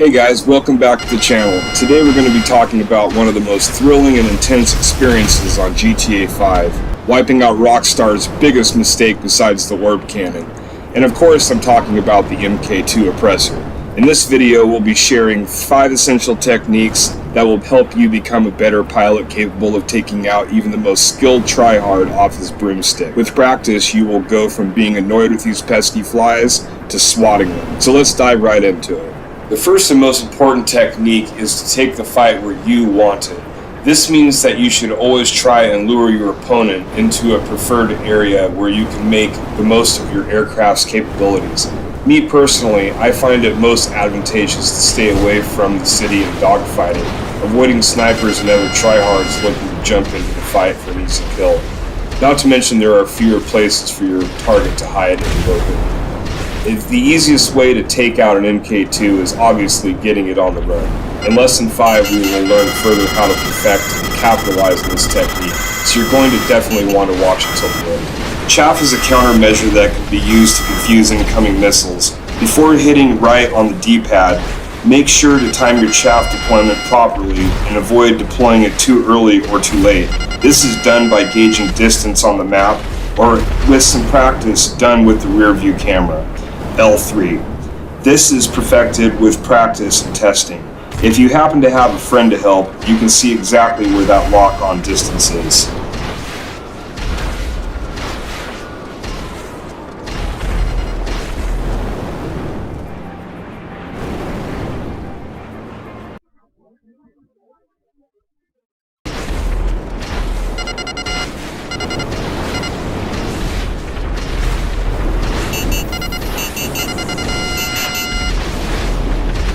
Hey guys, welcome back to the channel. Today we're going to be talking about one of the most thrilling and intense experiences on GTA 5, wiping out Rockstar's biggest mistake besides the orb cannon. And of course I'm talking about the Mk2 Oppressor. In this video we'll be sharing 5 essential techniques that will help you become a better pilot capable of taking out even the most skilled Tryhard off his broomstick. With practice you will go from being annoyed with these pesky flies to swatting them. So let's dive right into it. The first and most important technique is to take the fight where you want it. This means that you should always try and lure your opponent into a preferred area where you can make the most of your aircraft's capabilities. Me personally, I find it most advantageous to stay away from the city and dogfighting, avoiding snipers and other tryhards looking to jump into the fight for an easy kill. Not to mention there are fewer places for your target to hide in the open. The easiest way to take out an Mk2 is obviously getting it on the run. In Lesson 5 we will learn further how to perfect and capitalize on this technique, so you're going to definitely want to watch until the end. Chaff is a countermeasure that can be used to confuse incoming missiles. Before hitting right on the D-pad, make sure to time your chaff deployment properly and avoid deploying it too early or too late. This is done by gauging distance on the map or with some practice done with the rear view camera. L3. This is perfected with practice and testing. If you happen to have a friend to help, you can see exactly where that lock-on distance is.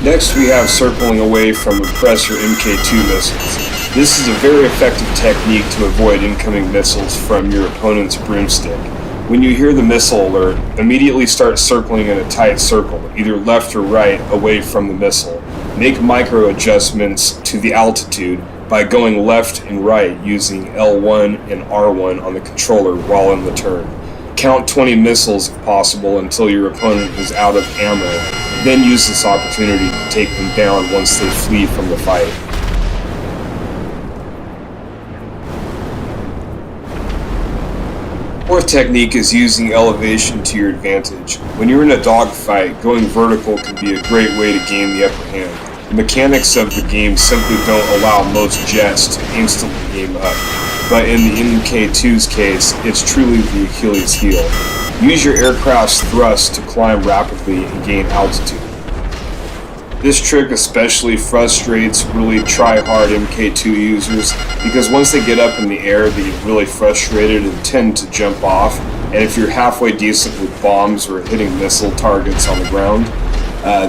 Next we have circling away from Oppressor Mk2 missiles. This is a very effective technique to avoid incoming missiles from your opponent's broomstick. When you hear the missile alert, immediately start circling in a tight circle, either left or right, away from the missile. Make micro adjustments to the altitude by going left and right using L1 and R1 on the controller while in the turn. Count 20 missiles if possible until your opponent is out of ammo. Then use this opportunity to take them down once they flee from the fight. Fourth technique is using elevation to your advantage. When you're in a dogfight, going vertical can be a great way to gain the upper hand. The mechanics of the game simply don't allow most jets to instantly aim up, but in the Mk2's case, it's truly the Achilles heel. Use your aircraft's thrust to climb rapidly and gain altitude. This trick especially frustrates really try-hard Mk2 users because once they get up in the air they get really frustrated and tend to jump off, and if you're halfway decent with bombs or hitting missile targets on the ground,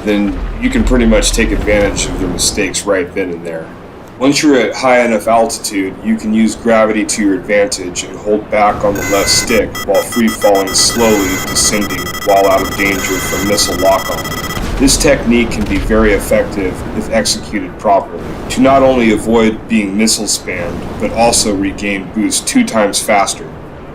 then you can pretty much take advantage of their mistakes right then and there. Once you're at high enough altitude, you can use gravity to your advantage and hold back on the left stick while free-falling slowly, descending while out of danger from missile lock-on. This technique can be very effective if executed properly, to not only avoid being missile spammed, but also regain boost 2 times faster.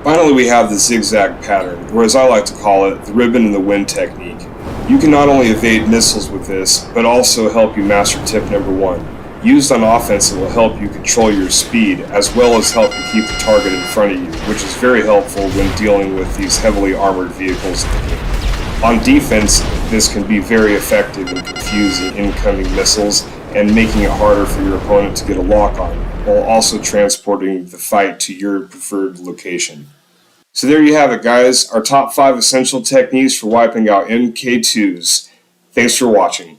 Finally we have the zigzag pattern, or as I like to call it, the ribbon in the wind technique. You can not only evade missiles with this, but also help you master tip number 1. Used on offense, it will help you control your speed, as well as help you keep the target in front of you, which is very helpful when dealing with these heavily armored vehicles. On defense, this can be very effective in confusing incoming missiles and making it harder for your opponent to get a lock on, while also transporting the fight to your preferred location. So there you have it guys, our top 5 essential techniques for wiping out Mk2s. Thanks for watching.